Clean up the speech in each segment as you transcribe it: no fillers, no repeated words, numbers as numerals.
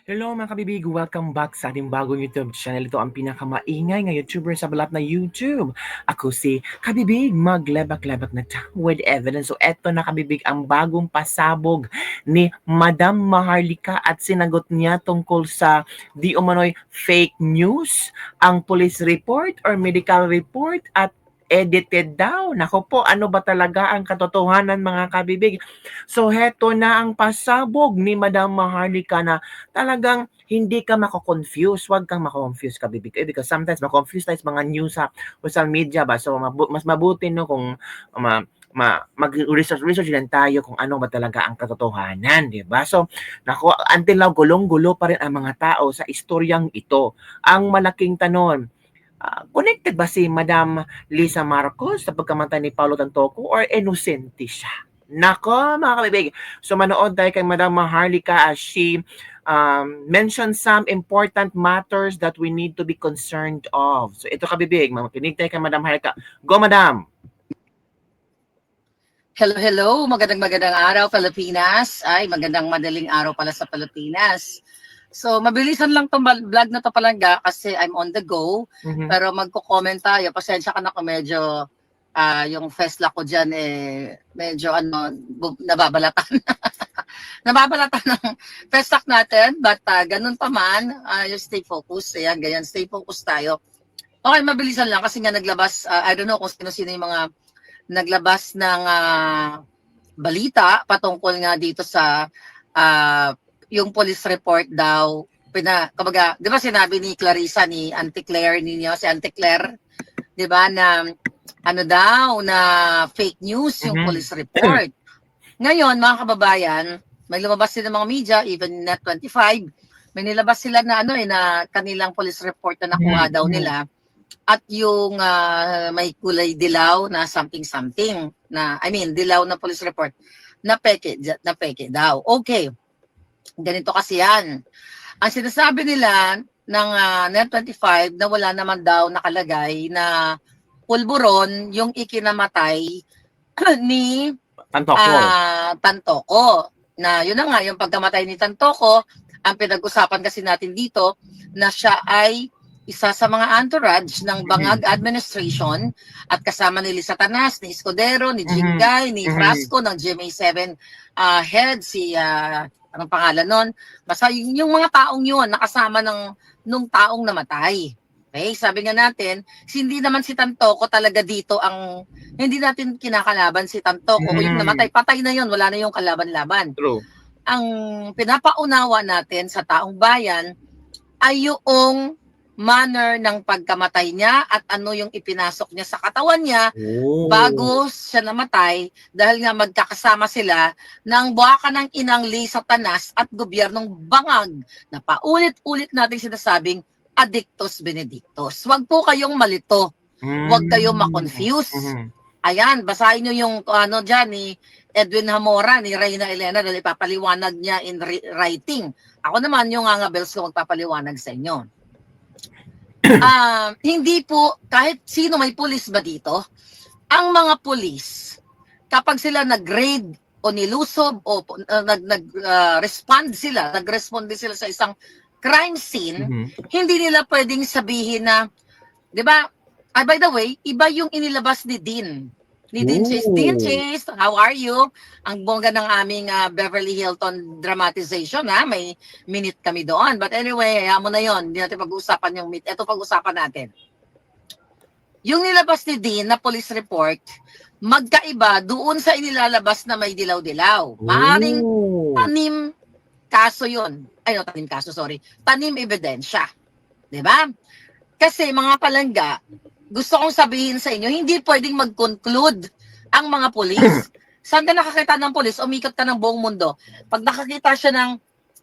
Hello mga kabibig! Welcome back sa ating bagong YouTube channel. Ito ang pinakamaingay na YouTuber sa balat na YouTube. Ako si Kabibig, maglebak-lebak na with evidence. So eto na kabibig ang bagong pasabog ni Madam Maharlika at sinagot niya tungkol sa di umano'y fake news, ang police report or medical report at edited daw. Nako po, ano ba talaga ang katotohanan mga kabibig? So heto na ang pasabog ni Madam Maharlika na talagang hindi ka mako-confuse. Huwag kang mako-confuse kabibig. Because sometimes mako-confuse tayo sa mga news sa social media ba. So mas mabuti no kung mag-research din tayo kung ano ba talaga ang katotohanan, di ba? So, nako, until now, gulong-gulo pa rin ang mga tao sa istoryang ito. Ang malaking tanong, connected ba si Madam Lisa Marcos sa pagkamatay ni Paulo Tantoco or inosente siya? Nako, mga kabibig. So, manood tayo kay Madam Maharlika as she mentioned some important matters that we need to be concerned of. So, ito kabibig, makinig tayo kay Madam Maharlika. Go, Madam! Hello. Magandang araw, Pilipinas. Ay, magandang madaling araw pala sa Pilipinas. So, mabilisan lang itong vlog na to palangga kasi I'm on the go. Pero magko-comment tayo. Pasensya ka na kung medyo yung festla ko dyan medyo nababalatan. Nababalatan ng festla natin. But ganun pa man, you stay focused. Ayan, ganyan, stay focused tayo. Okay, mabilisan lang kasi nga naglabas, I don't know kung sino-sino yung mga naglabas ng balita patungkol nga dito sa yung police report daw, kumbaga, di ba sinabi ni Clarissa, ni Auntie Claire ninyo, si Auntie Claire, di ba, na ano daw, na fake news yung police report. Ngayon, mga kababayan, may lumabas din ng mga media, even Net25, may nilabas sila na na kanilang police report na nakuha daw nila. At yung may kulay dilaw na something na, I mean, dilaw na police report na peke daw. Okay. Ganito kasi yan. Ang sinasabi nila ng Net25 na wala naman daw nakalagay na pulburon yung ikinamatay ni Tantoco. Na yun na nga, yung pagkamatay ni Tantoco, ang pinag-usapan kasi natin dito na siya ay isa sa mga entourage ng Bangag Administration at kasama ni Lisa Tanas, ni Escudero, ni Jingay, ni Frasco, ng GMA7 head, si anong pangalan nun? Basta yung mga taong yun, nakasama nung taong namatay. Okay, sabi nga natin, hindi naman si Tantoco talaga dito hindi natin kinakalaban si Tantoco. Yung namatay, patay na yun, wala na yung kalaban-laban. True. Ang pinapaunawa natin sa taong bayan ay yung manner ng pagkamatay niya at ano yung ipinasok niya sa katawan niya bago siya namatay dahil nga magkakasama sila ng buwaka ng inang Lisa Tanas at gobyernong Bangag na paulit-ulit nating sinasabing Adictus Benedictus. Huwag po kayong malito. Huwag kayong makonfuse. Ayan, basahin nyo yung dyan ni Edwin Hamora, ni Reyna Elena dahil ipapaliwanag niya in writing. Ako naman yung Ngangabels ko magpapaliwanag sa inyo. Hindi po, kahit sino may pulis ba dito, ang mga pulis, kapag sila nag-raid o nilusob o nag-respond sila sa isang crime scene, hindi nila pwedeng sabihin na, di ba, by the way, iba yung inilabas ni Dean. Dean Chase, how are you? Ang bongga ng aming Beverly Hilton dramatization, may minute kami doon. But anyway, hayaan mo na yon. Hindi natin pag-uusapan yung minute. Ito pag-uusapan natin. Yung nilabas ni Dean na police report, magkaiba doon sa inilalabas na may dilaw-dilaw. Maaaring tanim kaso yun. Tanim ebidensya. Diba? Kasi mga palangga, gusto kong sabihin sa inyo, hindi pwedeng mag-conclude ang mga polis. Saan ka nakakita ng polis? Umikot ka ng buong mundo. Pag nakakita siya ng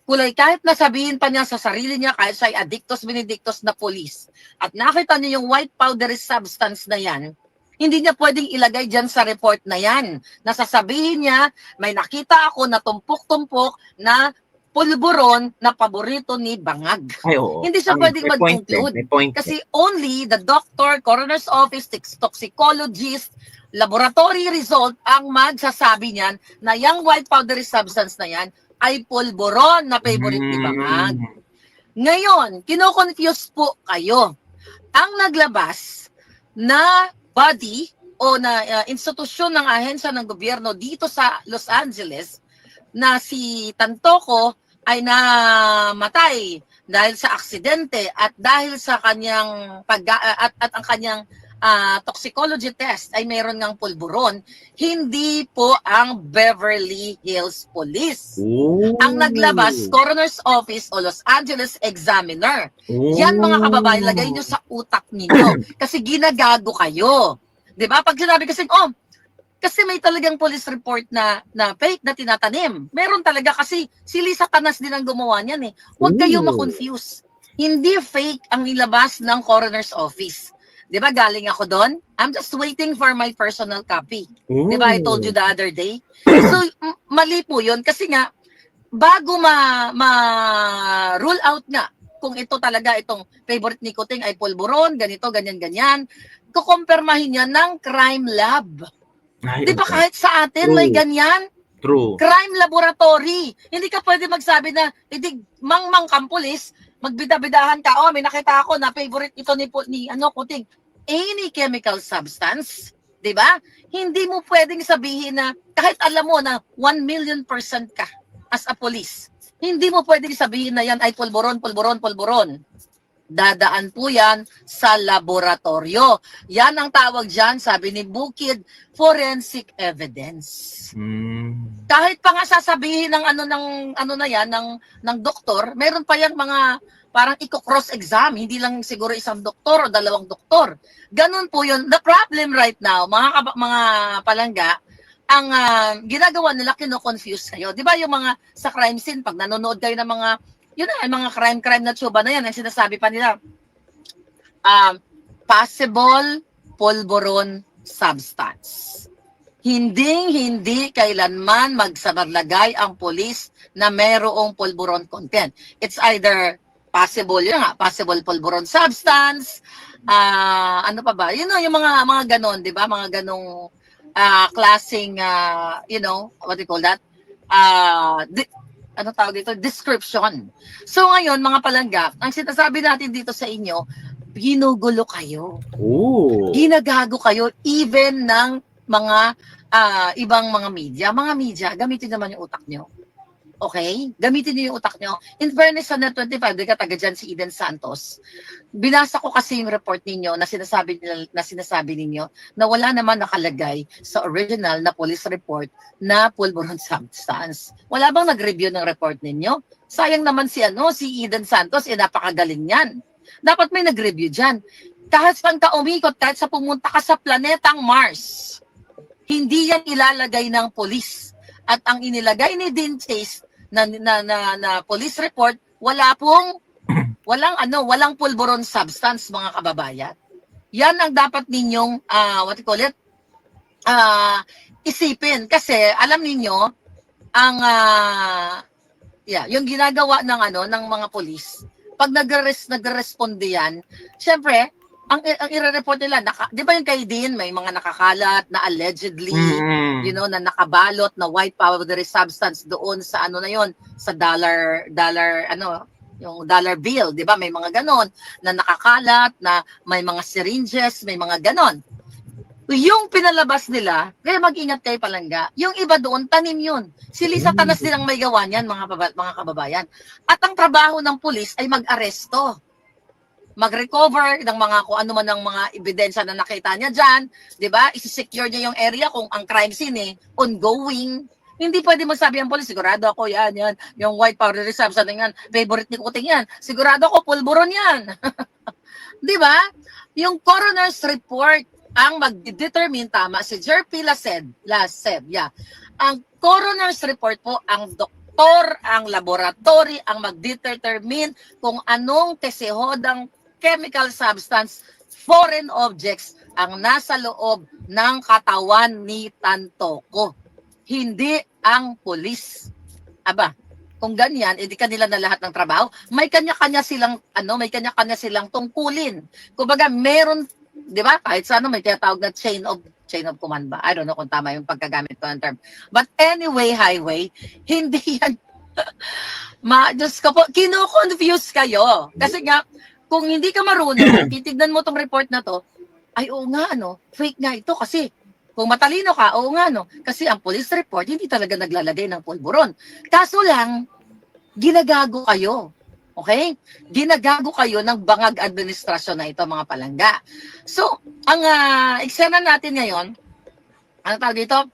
kulay, kahit nasabihin pa niya sa sarili niya, kahit siya ay Adictus Benedictus na polis, at nakita niya yung white powdery substance na yan, hindi niya pwedeng ilagay dyan sa report na yan. Nasasabihin niya, may nakita ako na tumpok-tumpok na pulburon na paborito ni Bangag. Hindi siya pwedeng mag-conclude. Kasi only the doctor, coroner's office, toxicologist, laboratory result ang magsasabi niyan na yung white powdery substance na yan ay pulburon na favorite ni Bangag. Ngayon, kino-confuse po kayo. Ang naglabas na body o na institusyon ng ahensya ng gobyerno dito sa Los Angeles na si Tantoco ay namatay dahil sa aksidente at dahil sa kanyang at ang kanyang toxicology test ay mayroon ngang pulburon, hindi po ang Beverly Hills Police. Ang naglabas, Coroner's Office o Los Angeles Examiner. Yan mga kababayan, lagay nyo sa utak ninyo kasi ginagago kayo. 'Di ba? Pag sinabi kasi, kasi may talagang police report na fake na tinatanim. Meron talaga kasi si Lisa Canas din ang gumawa niyan eh. Huwag kayo ma-confuse. Hindi fake ang nilabas ng Coroner's Office. 'Di ba galing ako doon? I'm just waiting for my personal copy. 'Di ba I told you the other day? So mali po 'yun kasi nga bago ma-rule out nga kung ito talaga itong favorite ni Kuting ay pulburon, ganito, ganyan, kukumpirmahin niya ng crime lab. Di ba kahit sa atin may ganyan? True. Crime laboratory. Hindi ka pwede magsabi na, hindi, mangmang kang pulis, magbida-bidahan ka, may nakita ako na favorite ito ni Kuting. Any chemical substance, di ba? Hindi mo pwedeng sabihin na, kahit alam mo na 1,000,000% ka as a police, hindi mo pwedeng sabihin na yan ay pulburon. Dadaan po yan sa laboratorio. Yan ang tawag dyan, sabi ni Bukid, forensic evidence. Kahit pa nga sasabihin ng ng doktor, meron pa yang mga parang i-cross exam, hindi lang siguro isang doktor o dalawang doktor. Ganun po yun. The problem right now, mga palangga, ang ginagawa nila, kino-confuse kayo. Di ba yung mga sa crime scene, pag nanonood kayo ng mga yun na, mga crime na tsuba na yan, ang sinasabi pa nila, possible pulburon substance. Hindi kailanman magsabaglagay ang police na mayroong pulburon content. It's either possible pulburon substance, ano pa ba? Yun know, yung mga ganon, di ba? Mga ganong klaseng, what do you call that? Ano tawag dito? Description. So ngayon, mga palangga, ang sinasabi natin dito sa inyo, ginugulo kayo. Ginagago kayo even ng mga ibang mga media. Mga media, gamitin naman yung utak nyo. Okay? Gamitin niyo yung utak nyo. In fairness sa Net25, di ka taga dyan si Eden Santos. Binasa ko kasi yung report ninyo na sinasabi ninyo na wala naman nakalagay sa original na police report na pulburon substance. Wala bang nag-review ng report ninyo? Sayang naman si Eden Santos, napakagaling yan. Dapat may nag-review dyan. Kahit saan ka umikot, kahit sa pumunta ka sa planetang Mars, hindi yan ilalagay ng police. At ang inilagay ni Dean Chase na police report, walang pulburon substance, mga kababayan. Yan ang dapat ninyong isipin kasi alam niyo ang yung ginagawa ng mga police pag nagre-responde yan, syempre ang ire-report nila, di ba yung kay Dean, may mga nakakalat na allegedly, na nakabalot na white powdery substance doon sa sa dollar, yung dollar bill, di ba? May mga ganon na nakakalat, na may mga syringes, may mga ganon. Yung pinalabas nila, kaya mag-ingat kayo palangga, yung iba doon, tanim yun. Si Lisa Canas din ang may gawa niyan, mga kababayan. At ang trabaho ng pulis ay mag-aresto. Mag-recover ng mga kung ano man ng mga ebidensya na nakita niya dyan, di ba? I-secure niya yung area kung ang crime scene ongoing. Hindi pwede magsabi ang police, sigurado ako yan, yung white powdery substance yan, favorite ni Kuting yan, sigurado ako pulburon yan. Di ba? Yung coroner's report ang mag-determine, tama, si Jerpy Laseb, ang coroner's report po, ang doktor, ang laboratory, ang mag-determine kung anong tesehodang chemical substance, foreign objects ang nasa loob ng katawan ni Tantoco. Hindi ang pulis. Aba, kung ganyan, edi kanila na lahat ng trabaho. May kanya-kanya silang tungkulin. Kumbaga, meron, di ba? Kahit sa may tinatawag na chain of command ba? I don't know kung tama yung pagkagamit ko ng term. But anyway, highway, hindi yan Diyos ko po, kino-confuse kayo. Kasi nga, kung hindi ka marunong, titignan mo tong report na to, ay oo nga, fake nga ito kasi kung matalino ka, oo nga, kasi ang police report, hindi talaga naglalagay ng pulburon. Kaso lang, ginagago kayo. Okay? Ginagago kayo ng bangag administrasyon na ito, mga palangga. So, ang eksena natin ngayon, ano tawag dito?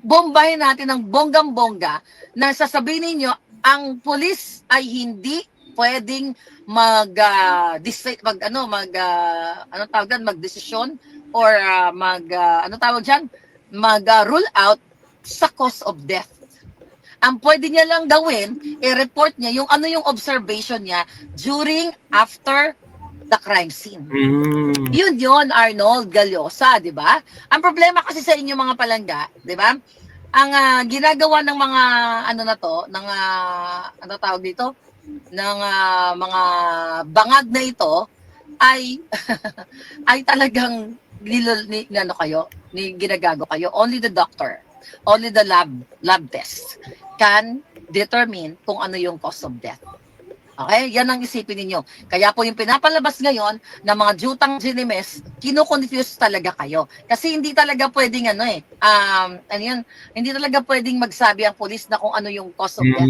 Bombahin natin ng bonggang-bongga na sasabihin ninyo, ang pulis ay hindi pwedeng magdesisyon or rule out sa cause of death. Ang pwede niya lang gawin, i-report niya yung yung observation niya during, after the crime scene. Yun, Arnold Gallosa, di ba? Ang problema kasi sa inyo mga palangga, di ba? Ang ginagawa ng mga ng mga bangag na ito ay ay talagang ginagago kayo. Only the doctor, only the lab test can determine kung ano yung cause of death. Okay? Yan ang isipin ninyo. Kaya po yung pinapalabas ngayon ng mga jutang ginimes, kino-confuse talaga kayo. Kasi hindi talaga pwedeng hindi talaga pwedeng magsabi ang pulis na kung ano yung cause of death.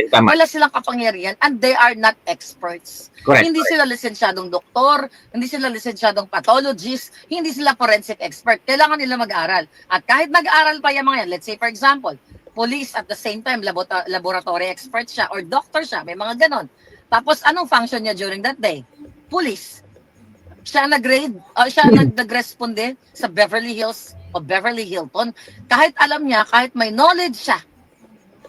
Wala silang kapangyarihan and they are not experts. Correct. Hindi sila lisensyadong doktor, hindi sila lisensyadong pathologist, hindi sila forensic expert. Kailangan nila mag-aral. At kahit nag-aral pa yung mga yan, let's say for example, police at the same time laboratory expert siya or doctor siya, may mga ganon. Tapos anong function niya during that day? Police. Siya nag-responde sa Beverly Hills o Beverly Hilton. Kahit alam niya, kahit may knowledge siya,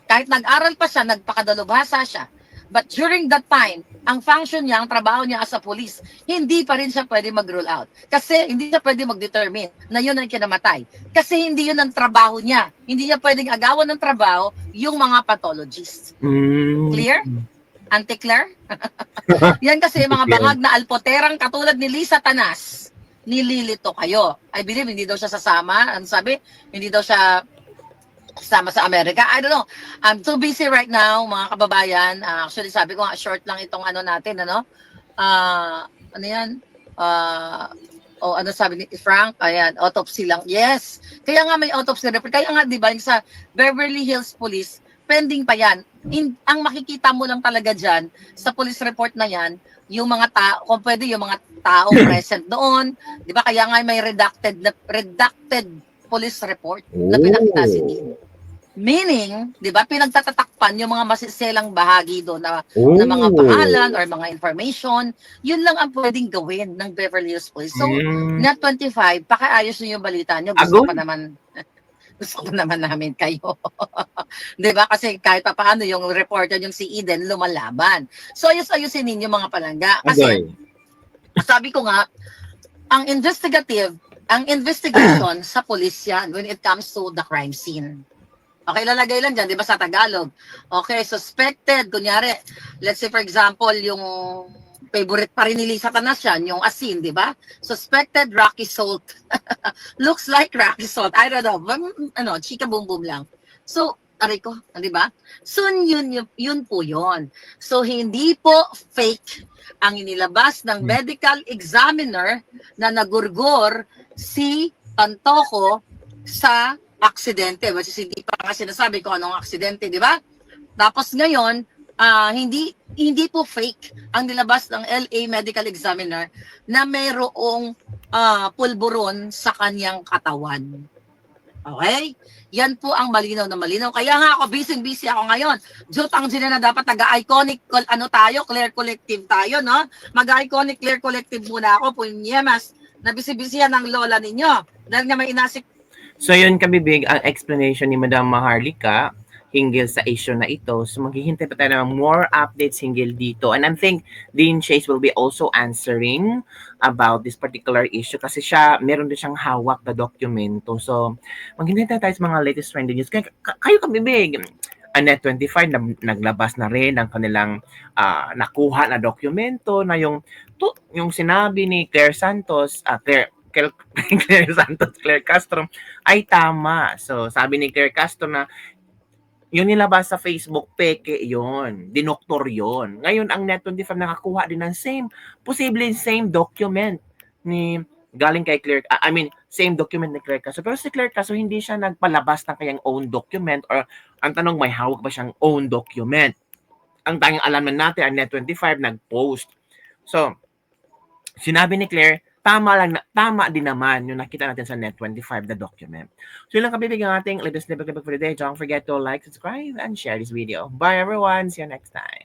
kahit nag-aral pa siya, nagpakadalubhasa siya, but during that time, ang function niya, ang trabaho niya as a police, hindi pa rin siya pwede mag-rule out. Kasi hindi siya pwede mag-determine na yun ang kinamatay. Kasi hindi yun ang trabaho niya. Hindi niya pwedeng agawan ng trabaho yung mga pathologists. Clear? Anti-clear? Yan kasi mga bangag na alpoterang katulad ni Lisa Tanas. Nililito kayo. I believe hindi daw siya sasama. Ano sabi? Hindi daw siya sama sa Amerika. I don't know. I'm too busy right now, mga kababayan. Actually, sabi ko nga, short lang itong natin, ano yan? Ano sabi ni Frank? Ayan, autopsy lang. Yes. Kaya nga may autopsy report. Kaya nga, di ba, sa Beverly Hills Police, pending pa yan. Ang makikita mo lang talaga dyan, sa police report na yan, yung mga tao, kung pwede, yung mga tao present doon. Di ba, kaya nga may redacted police report na pinakita si Dean. Meaning, di ba, pinagtatatakpan yung mga masiselang bahagi doon na mga pangalan or mga information. Yun lang ang pwedeng gawin ng Beverly Hills Police. So, net 25, pakiayos nyo yung balita nyo. Gusto pa naman namin kayo. Di ba? Kasi kahit pa paano yung reporter, yung si Eden, lumalaban. So, ayos-ayusin ninyo mga palangga. Kasi, sabi ko nga, ang investigation sa police yan when it comes to the crime scene. Okay, lalagay lang dyan, di ba, sa Tagalog. Okay, suspected, kunyari, let's say for example, yung favorite pa rin ni Lisa Tanas yan, yung asin, di ba? Suspected Rocky Salt. Looks like Rocky Salt. I don't know. Chika boom boom lang. So, aray ko, di ba? So, yun po yun. So, hindi po fake ang inilabas ng medical examiner na nagurgor si Pantoco sa aksidente. Hindi pa nga sinasabi ko anong aksidente, di ba? Tapos ngayon, hindi po fake ang nilabas ng LA Medical Examiner na mayroong pulburon sa kanyang katawan. Okay? Yan po ang malinaw na malinaw. Kaya nga ako, busy ako ngayon. Jutang na dapat nag-iconic, Clear Collective tayo, no? Mag-iconic Clear Collective muna ako, punyemas, na busy ng lola ninyo. Dahil nga may inasik. So yun kabibig ang explanation ni Madam Maharlika hinggil sa issue na ito. So maghihintay pa tayo ng more updates hinggil dito. And I think Dean Chase will be also answering about this particular issue kasi meron din siyang hawak na dokumento. So maghihintay tayo sa mga latest trending news. Kayo kabibig, Net 25 naglabas na rin ang kanilang nakuha na dokumento na yung sinabi ni Claire Castro ay tama. So, sabi ni Claire Castro na Yung nilabas sa Facebook, peke yon, dinoktor yon. Ngayon, ang Net25 nakakuha din ng posibleng same document ni galing kay Claire, I mean, same document ni Claire Caso. Pero si Claire Caso, hindi siya nagpalabas ng kanyang own document or ang tanong, may hawak ba siyang own document? Ang tanging alam natin, ang Net25 nag-post. So, sinabi ni Claire, tama din naman yung nakita natin sa Net25 the document. So yun lang kabibig ang ating latest nibag for the day. Don't forget to like, subscribe, and share this video. Bye everyone! See you next time.